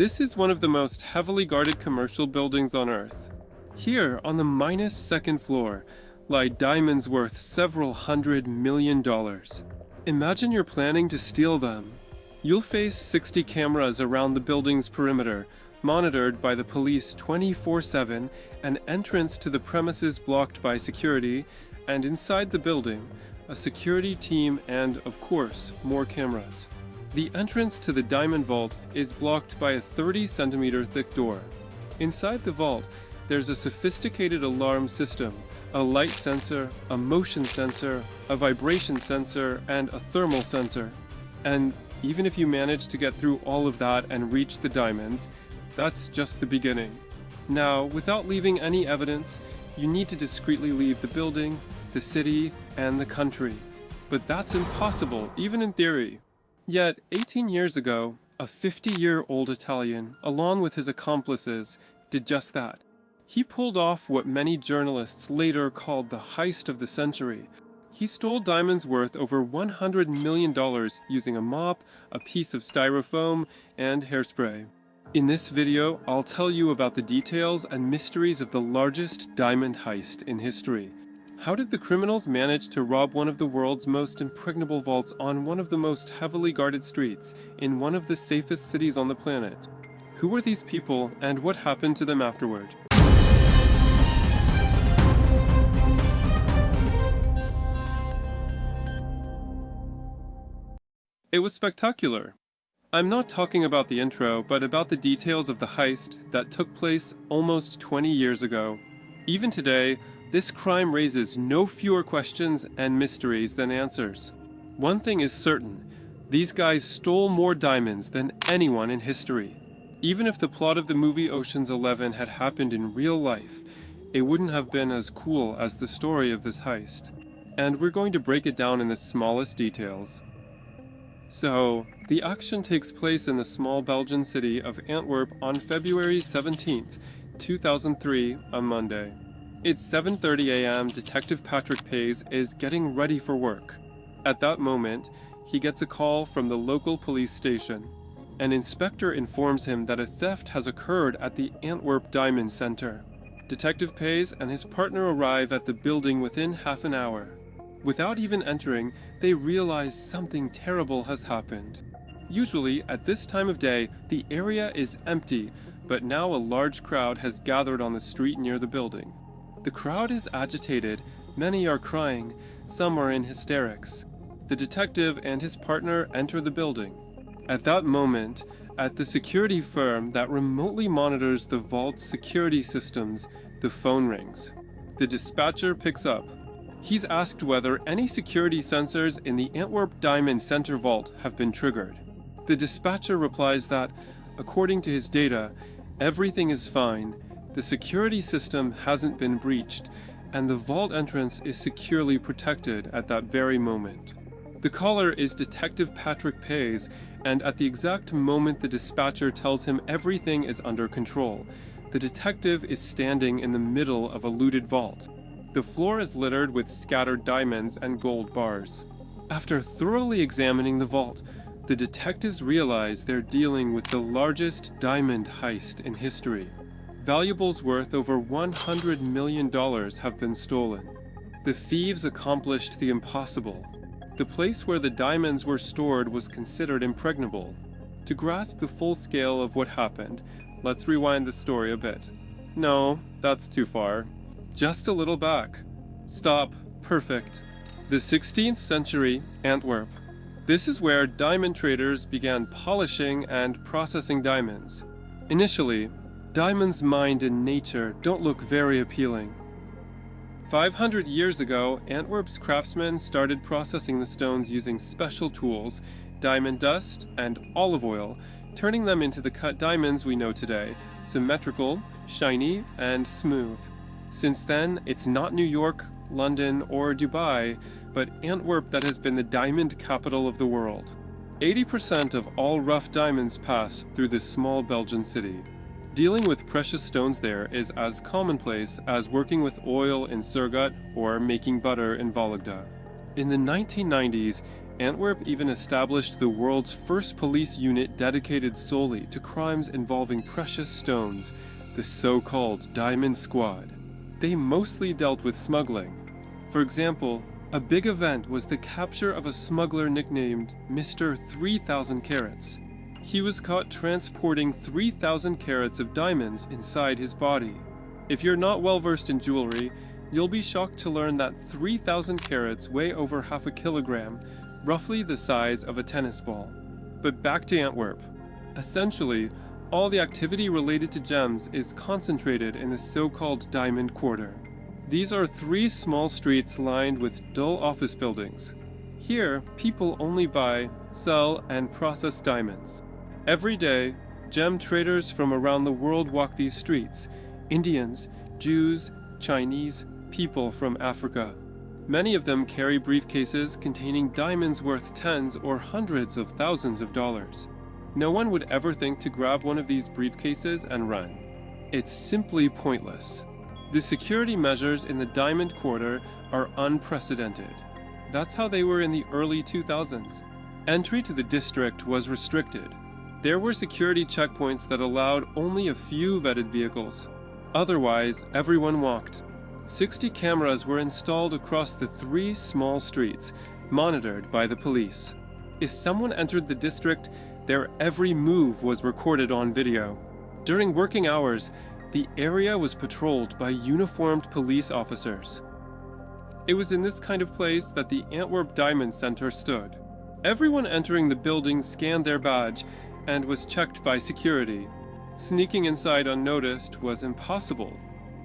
This is one of the most heavily guarded commercial buildings on Earth. Here, on the -2nd floor, lie diamonds worth several $100 million. Imagine you're planning to steal them. You'll face 60 cameras around the building's perimeter, monitored by the police 24/7, an entrance to the premises blocked by security, and inside the building, a security team and, of course, more cameras. The entrance to the diamond vault is blocked by a 30-centimeter thick door. Inside the vault, there's a sophisticated alarm system, a light sensor, a motion sensor, a vibration sensor, and a thermal sensor. And even if you manage to get through all of that and reach the diamonds, that's just the beginning. Now, without leaving any evidence, you need to discreetly leave the building, the city, and the country. But that's impossible, even in theory. Yet, 18 years ago, a 50-year-old Italian, along with his accomplices, did just that. He pulled off what many journalists later called the heist of the century. He stole diamonds worth over $100 million using a mop, a piece of styrofoam, and hairspray. In this video, I'll tell you about the details and mysteries of the largest diamond heist in history. How did the criminals manage to rob one of the world's most impregnable vaults on one of the most heavily guarded streets in one of the safest cities on the planet? Who were these people, and what happened to them afterward? It was spectacular. I'm not talking about the intro, but about the details of the heist that took place almost 20 years ago. Even today, this crime raises no fewer questions and mysteries than answers. One thing is certain, these guys stole more diamonds than anyone in history. Even if the plot of the movie Ocean's 11 had happened in real life, it wouldn't have been as cool as the story of this heist. And we're going to break it down in the smallest details. So, the action takes place in the small Belgian city of Antwerp on February 17th, 2003, a Monday. It's 7:30 a.m. Detective Patrick Pays is getting ready for work. At that moment, he gets a call from the local police station. An inspector informs him that a theft has occurred at the Antwerp Diamond Center. Detective Pays and his partner arrive at the building within half an hour. Without even entering, they realize something terrible has happened. Usually, at this time of day, the area is empty, but now a large crowd has gathered on the street near the building. The crowd is agitated, many are crying, some are in hysterics. The detective and his partner enter the building. At that moment, at the security firm that remotely monitors the vault's security systems, the phone rings. The dispatcher picks up. He's asked whether any security sensors in the Antwerp Diamond Center vault have been triggered. The dispatcher replies that, according to his data, everything is fine, the security system hasn't been breached, and the vault entrance is securely protected at that very moment. The caller is Detective Patrick Pays, and at the exact moment the dispatcher tells him everything is under control, the detective is standing in the middle of a looted vault. The floor is littered with scattered diamonds and gold bars. After thoroughly examining the vault, the detectives realize they're dealing with the largest diamond heist in history. Valuables worth over $100 million have been stolen. The thieves accomplished the impossible. The place where the diamonds were stored was considered impregnable. To grasp the full scale of what happened, let's rewind the story a bit. No, that's too far. Just a little back. Stop. Perfect. The 16th century, Antwerp. This is where diamond traders began polishing and processing diamonds. Initially, diamonds mined in nature don't look very appealing. 500 years ago, Antwerp's craftsmen started processing the stones using special tools, diamond dust, and olive oil, turning them into the cut diamonds we know today, symmetrical, shiny, and smooth. Since then, it's not New York, London, or Dubai, but Antwerp that has been the diamond capital of the world. 80% of all rough diamonds pass through this small Belgian city. Dealing with precious stones there is as commonplace as working with oil in Surgut or making butter in Vologda. In the 1990s, Antwerp even established the world's first police unit dedicated solely to crimes involving precious stones, the so-called Diamond Squad. They mostly dealt with smuggling. For example, a big event was the capture of a smuggler nicknamed Mr. 3,000 Carats. He was caught transporting 3,000 carats of diamonds inside his body. If you're not well versed in jewelry, you'll be shocked to learn that 3,000 carats weigh over half a kilogram, roughly the size of a tennis ball. But back to Antwerp. Essentially, all the activity related to gems is concentrated in the so-called Diamond Quarter. These are 3 small streets lined with dull office buildings. Here, people only buy, sell, and process diamonds. Every day, gem traders from around the world walk these streets: Indians, Jews, Chinese, people from Africa. Many of them carry briefcases containing diamonds worth tens or hundreds of thousands of dollars. No one would ever think to grab one of these briefcases and run. It's simply pointless. The security measures in the Diamond Quarter are unprecedented. That's how they were in the early 2000s. Entry to the district was restricted. There were security checkpoints that allowed only a few vetted vehicles. Otherwise, everyone walked. 60 cameras were installed across the 3 small streets, monitored by the police. If someone entered the district, their every move was recorded on video. During working hours, the area was patrolled by uniformed police officers. It was in this kind of place that the Antwerp Diamond Center stood. Everyone entering the building scanned their badge and was checked by security. Sneaking inside unnoticed was impossible.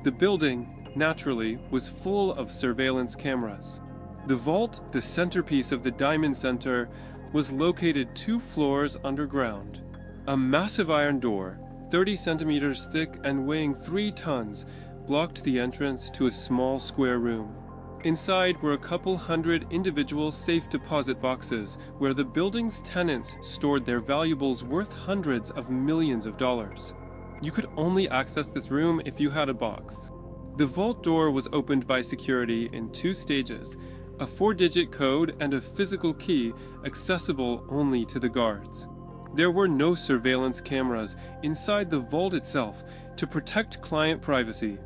The building, naturally, was full of surveillance cameras. The vault, the centerpiece of the Diamond Center, was located 2 floors underground. A massive iron door, 30 centimeters thick and weighing 3 tons, blocked the entrance to a small square room. Inside were a couple hundred individual safe deposit boxes where the building's tenants stored their valuables worth hundreds of millions of dollars. You could only access this room if you had a box. The vault door was opened by security in 2 stages, a 4-digit code and a physical key accessible only to the guards. There were no surveillance cameras inside the vault itself to protect client privacy.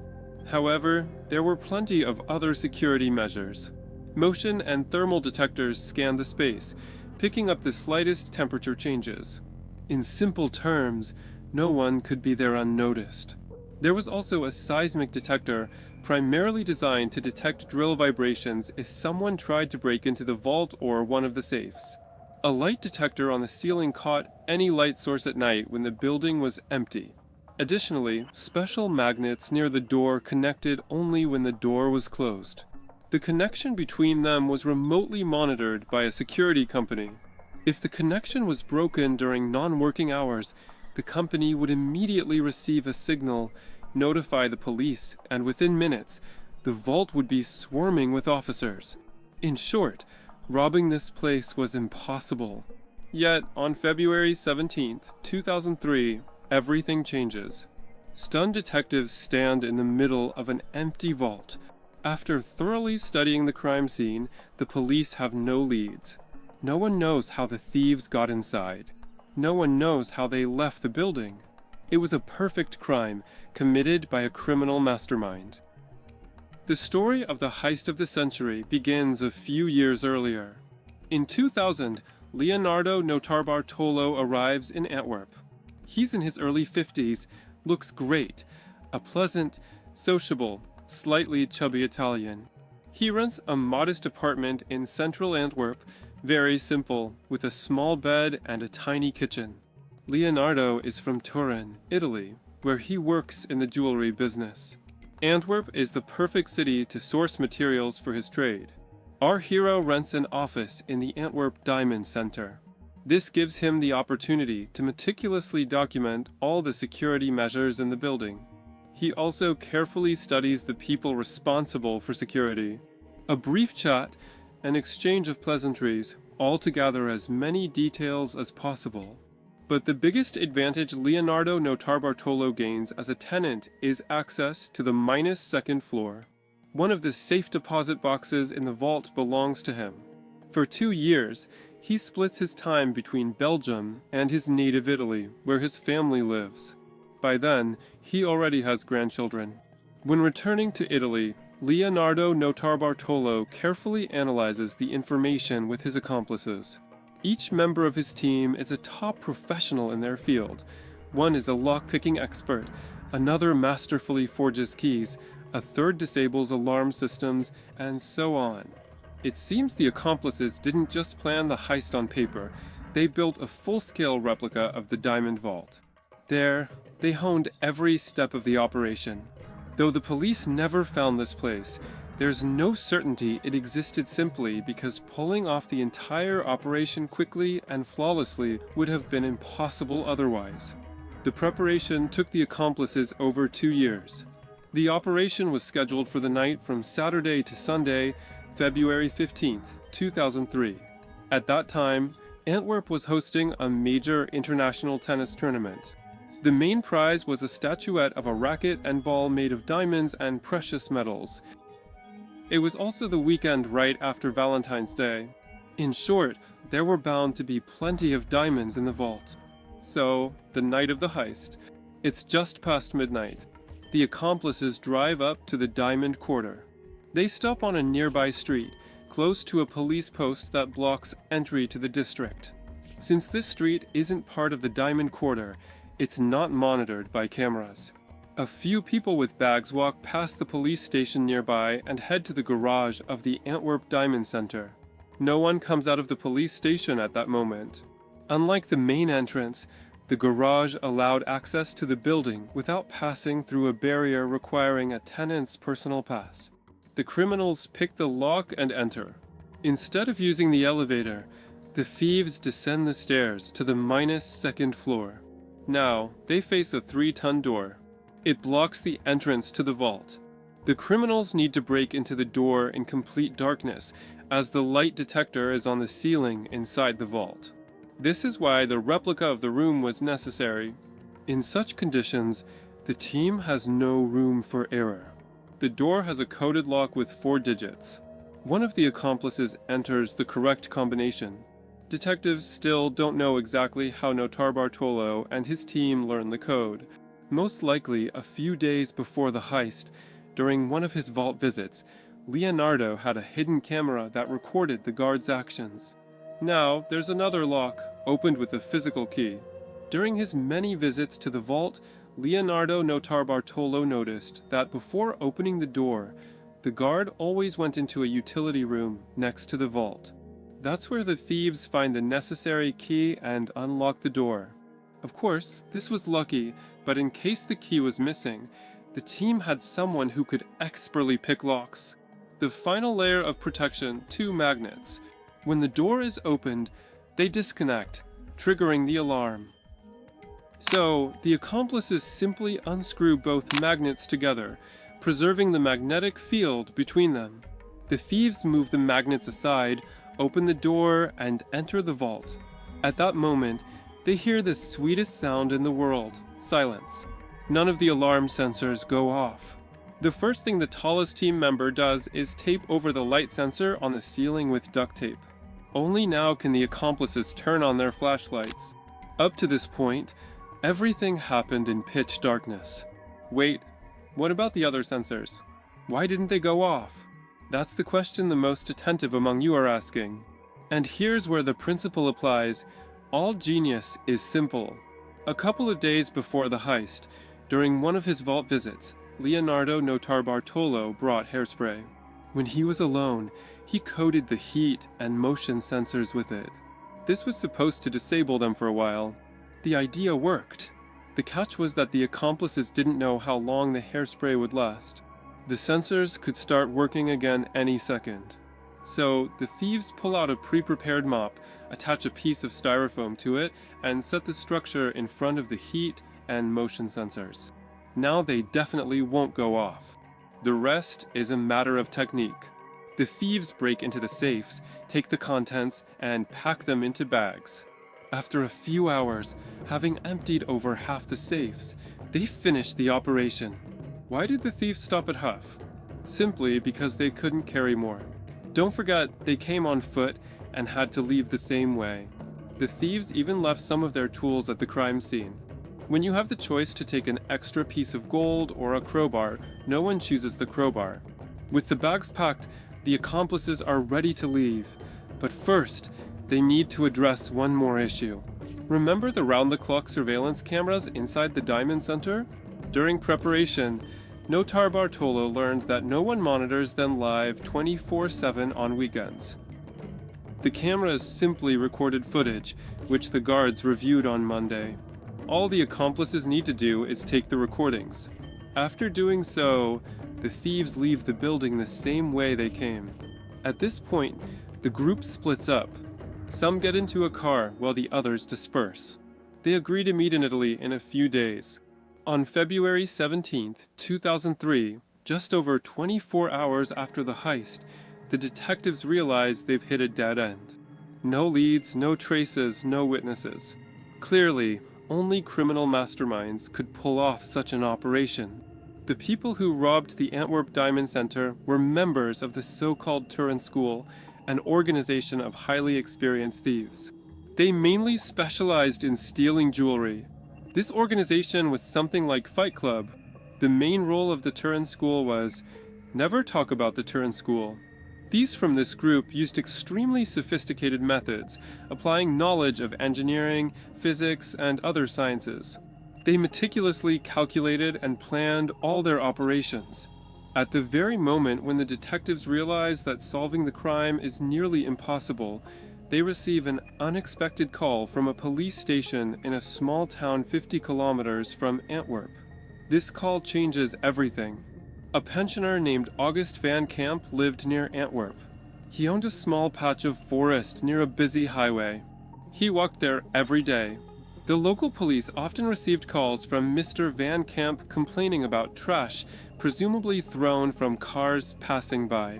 However, there were plenty of other security measures. Motion and thermal detectors scanned the space, picking up the slightest temperature changes. In simple terms, no one could be there unnoticed. There was also a seismic detector, primarily designed to detect drill vibrations if someone tried to break into the vault or one of the safes. A light detector on the ceiling caught any light source at night when the building was empty. Additionally, special magnets near the door connected only when the door was closed. The connection between them was remotely monitored by a security company. If the connection was broken during non-working hours, the company would immediately receive a signal, notify the police, and within minutes, the vault would be swarming with officers. In short, robbing this place was impossible. Yet, on February 17, 2003, everything changes. Stunned detectives stand in the middle of an empty vault. After thoroughly studying the crime scene, the police have no leads. No one knows how the thieves got inside. No one knows how they left the building. It was a perfect crime, committed by a criminal mastermind. The story of the heist of the century begins a few years earlier. In 2000, Leonardo Notarbartolo arrives in Antwerp. He's in his early 50s, looks great, a pleasant, sociable, slightly chubby Italian. He rents a modest apartment in central Antwerp, very simple, with a small bed and a tiny kitchen. Leonardo is from Turin, Italy, where he works in the jewelry business. Antwerp is the perfect city to source materials for his trade. Our hero rents an office in the Antwerp Diamond Center. This gives him the opportunity to meticulously document all the security measures in the building. He also carefully studies the people responsible for security. A brief chat, an exchange of pleasantries, all to gather as many details as possible. But the biggest advantage Leonardo Notarbartolo gains as a tenant is access to the -2nd floor. One of the safe deposit boxes in the vault belongs to him. For 2 years, he splits his time between Belgium and his native Italy, where his family lives. By then, he already has grandchildren. When returning to Italy, Leonardo Notarbartolo carefully analyzes the information with his accomplices. Each member of his team is a top professional in their field. One is a lock-picking expert, another masterfully forges keys, a third disables alarm systems, and so on. It seems the accomplices didn't just plan the heist on paper, they built a full-scale replica of the Diamond Vault. There, they honed every step of the operation. Though the police never found this place, there's no certainty it existed simply because pulling off the entire operation quickly and flawlessly would have been impossible otherwise. The preparation took the accomplices over 2 years. The operation was scheduled for the night from Saturday to Sunday, February 15th, 2003. At that time, Antwerp was hosting a major international tennis tournament. The main prize was a statuette of a racket and ball made of diamonds and precious metals. It was also the weekend right after Valentine's Day. In short, there were bound to be plenty of diamonds in the vault. So, the night of the heist. It's just past midnight. The accomplices drive up to the Diamond Quarter. They stop on a nearby street, close to a police post that blocks entry to the district. Since this street isn't part of the Diamond Quarter, it's not monitored by cameras. A few people with bags walk past the police station nearby and head to the garage of the Antwerp Diamond Center. No one comes out of the police station at that moment. Unlike the main entrance, the garage allowed access to the building without passing through a barrier requiring a tenant's personal pass. The criminals pick the lock and enter. Instead of using the elevator, the thieves descend the stairs to the -2nd floor. Now, they face a 3-ton door. It blocks the entrance to the vault. The criminals need to break into the door in complete darkness, as the light detector is on the ceiling inside the vault. This is why the replica of the room was necessary. In such conditions, the team has no room for error. The door has a coded lock with 4 digits. One of the accomplices enters the correct combination. Detectives still don't know exactly how Notarbartolo and his team learned the code. Most likely a few days before the heist, during one of his vault visits, Leonardo had a hidden camera that recorded the guard's actions. Now, there's another lock, opened with a physical key. During his many visits to the vault, Leonardo Notarbartolo noticed that before opening the door, the guard always went into a utility room next to the vault. That's where the thieves find the necessary key and unlock the door. Of course, this was lucky, but in case the key was missing, the team had someone who could expertly pick locks. The final layer of protection, 2 magnets. When the door is opened, they disconnect, triggering the alarm. So, the accomplices simply unscrew both magnets together, preserving the magnetic field between them. The thieves move the magnets aside, open the door, and enter the vault. At that moment, they hear the sweetest sound in the world, silence. None of the alarm sensors go off. The first thing the tallest team member does is tape over the light sensor on the ceiling with duct tape. Only now can the accomplices turn on their flashlights. Up to this point, everything happened in pitch darkness. Wait, what about the other sensors? Why didn't they go off? That's the question the most attentive among you are asking. And here's where the principle applies. All genius is simple. A couple of days before the heist, during one of his vault visits, Leonardo Notarbartolo brought hairspray. When he was alone, he coated the heat and motion sensors with it. This was supposed to disable them for a while. The idea worked. The catch was that the accomplices didn't know how long the hairspray would last. The sensors could start working again any second. So, the thieves pull out a pre-prepared mop, attach a piece of styrofoam to it, and set the structure in front of the heat and motion sensors. Now they definitely won't go off. The rest is a matter of technique. The thieves break into the safes, take the contents, and pack them into bags. After a few hours, having emptied over half the safes, they finish the operation. Why did the thieves stop at half? Simply because they couldn't carry more. Don't forget, they came on foot, and had to leave the same way. The thieves even left some of their tools at the crime scene. When you have the choice to take an extra piece of gold or a crowbar, no one chooses the crowbar. With the bags packed, the accomplices are ready to leave. But first, they need to address one more issue. Remember the round-the-clock surveillance cameras inside the Diamond Center? During preparation, Notarbartolo learned that no one monitors them live 24/7 on weekends. The cameras simply recorded footage, which the guards reviewed on Monday. All the accomplices need to do is take the recordings. After doing so, the thieves leave the building the same way they came. At this point, the group splits up. Some get into a car while the others disperse. They agree to meet in Italy in a few days. On February 17th, 2003, just over 24 hours after the heist, the detectives realize they've hit a dead end. No leads, no traces, no witnesses. Clearly, only criminal masterminds could pull off such an operation. The people who robbed the Antwerp Diamond Center were members of the so-called Turin School, an organization of highly experienced thieves. They mainly specialized in stealing jewelry. This organization was something like Fight Club. The main role of the Turin School was never talk about the Turin School. Thieves from this group used extremely sophisticated methods, applying knowledge of engineering, physics, and other sciences. They meticulously calculated and planned all their operations. At the very moment when the detectives realize that solving the crime is nearly impossible, they receive an unexpected call from a police station in a small town 50 kilometers from Antwerp. This call changes everything. A pensioner named August Van Camp lived near Antwerp. He owned a small patch of forest near a busy highway. He walked there every day. The local police often received calls from Mr. Van Camp complaining about trash, presumably thrown from cars passing by.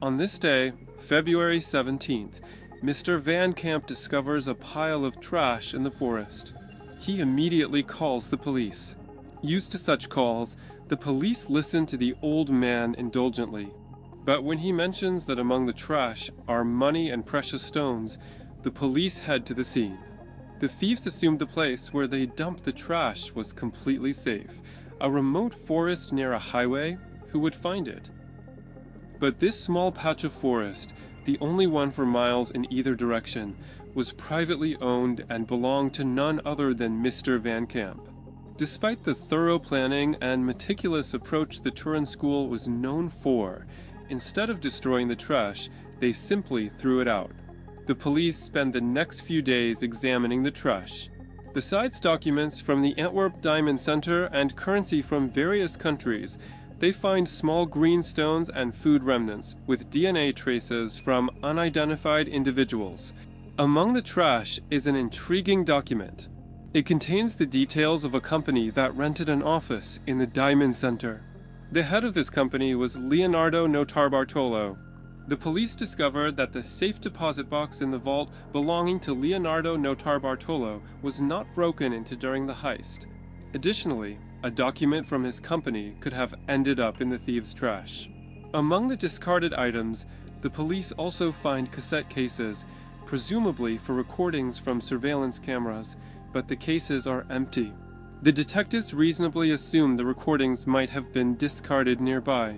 On this day, February 17th, Mr. Van Camp discovers a pile of trash in the forest. He immediately calls the police. Used to such calls, the police listen to the old man indulgently. But when he mentions that among the trash are money and precious stones, the police head to the scene. The thieves assumed the place where they dumped the trash was completely safe, a remote forest near a highway. Who would find it? But this small patch of forest, the only one for miles in either direction, was privately owned and belonged to none other than Mr. Van Camp. Despite the thorough planning and meticulous approach the Turin School was known for, instead of destroying the trash, they simply threw it out. The police spend the next few days examining the trash. Besides documents from the Antwerp Diamond Center and currency from various countries, they find small green stones and food remnants with DNA traces from unidentified individuals. Among the trash is an intriguing document. It contains the details of a company that rented an office in the Diamond Center. The head of this company was Leonardo Notarbartolo. The police discovered that the safe deposit box in the vault belonging to Leonardo Notarbartolo was not broken into during the heist. Additionally, a document from his company could have ended up in the thieves' trash. Among the discarded items, the police also find cassette cases, presumably for recordings from surveillance cameras, but the cases are empty. The detectives reasonably assume the recordings might have been discarded nearby.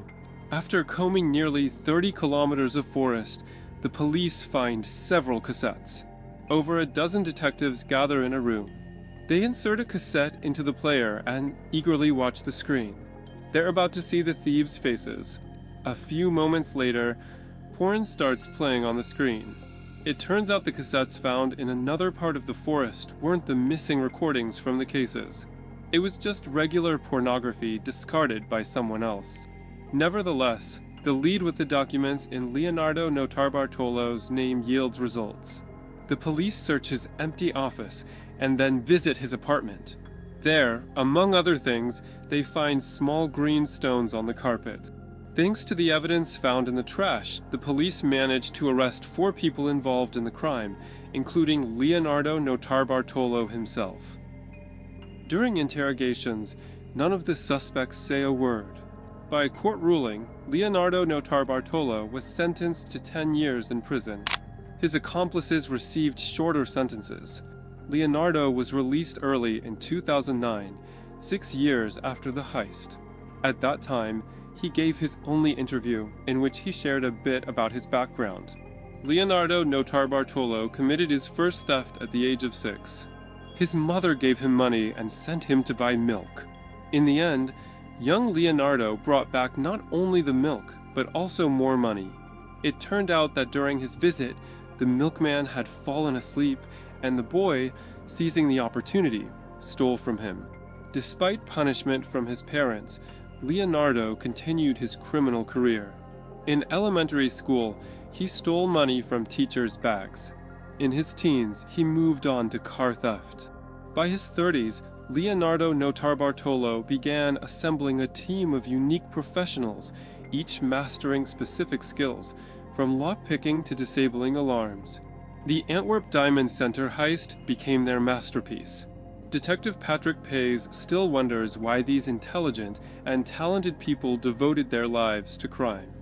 After combing nearly 30 kilometers of forest, the police find several cassettes. Over a dozen detectives gather in a room. They insert a cassette into the player and eagerly watch the screen. They're about to see the thieves' faces. A few moments later, porn starts playing on the screen. It turns out the cassettes found in another part of the forest weren't the missing recordings from the cases. It was just regular pornography discarded by someone else. Nevertheless, the lead with the documents in Leonardo Notarbartolo's name yields results. The police search his empty office and then visit his apartment. There, among other things, they find small green stones on the carpet. Thanks to the evidence found in the trash, the police managed to arrest 4 people involved in the crime, including Leonardo Notarbartolo himself. During interrogations, none of the suspects say a word. By court ruling, Leonardo Notarbartolo was sentenced to 10 years in prison. His accomplices received shorter sentences. Leonardo was released early in 2009, 6 years after the heist. At that time, he gave his only interview, in which he shared a bit about his background. Leonardo Notarbartolo committed his first theft at the age of 6. His mother gave him money and sent him to buy milk. In the end, young Leonardo brought back not only the milk, but also more money. It turned out that during his visit, the milkman had fallen asleep, and the boy, seizing the opportunity, stole from him. Despite punishment from his parents, Leonardo continued his criminal career. In elementary school, he stole money from teachers' bags. In his teens, he moved on to car theft. By his 30s, Leonardo Notarbartolo began assembling a team of unique professionals, each mastering specific skills, from lockpicking to disabling alarms. The Antwerp Diamond Center heist became their masterpiece. Detective Patrick Pays still wonders why these intelligent and talented people devoted their lives to crime.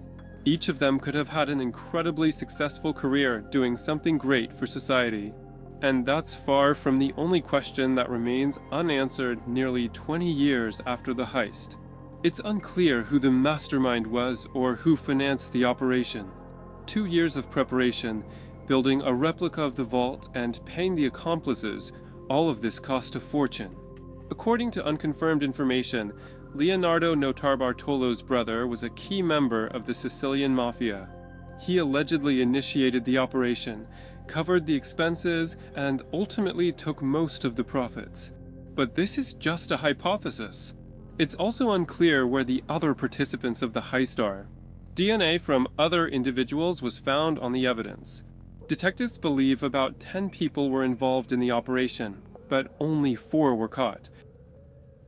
Each of them could have had an incredibly successful career doing something great for society. And that's far from the only question that remains unanswered nearly 20 years after the heist. It's unclear who the mastermind was or who financed the operation. 2 years of preparation, building a replica of the vault, and paying the accomplices, all of this cost a fortune. According to unconfirmed information, Leonardo Notarbartolo's brother was a key member of the Sicilian mafia. He allegedly initiated the operation, covered the expenses, and ultimately took most of the profits. But this is just a hypothesis. It's also unclear where the other participants of the heist are. DNA from other individuals was found on the evidence. Detectives believe about 10 people were involved in the operation, but only 4 were caught.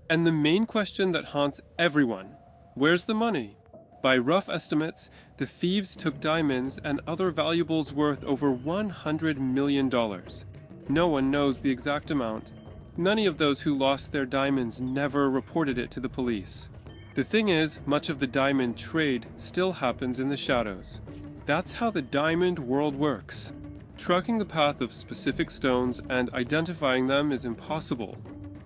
And the main question that haunts everyone: where's the money? By rough estimates, the thieves took diamonds and other valuables worth over $100 million. No one knows the exact amount. Many of those who lost their diamonds never reported it to the police. The thing is, much of the diamond trade still happens in the shadows. That's how the diamond world works. Tracking the path of specific stones and identifying them is impossible.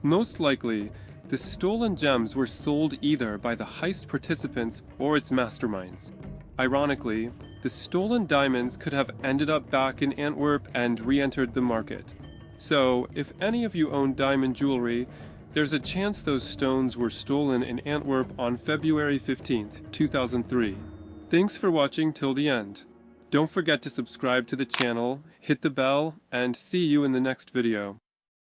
Most likely, the stolen gems were sold either by the heist participants or its masterminds. Ironically, the stolen diamonds could have ended up back in Antwerp and re-entered the market. So, if any of you own diamond jewelry, there's a chance those stones were stolen in Antwerp on February 15th, 2003. Thanks for watching till the end. Don't forget to subscribe to the channel, hit the bell, and see you in the next video.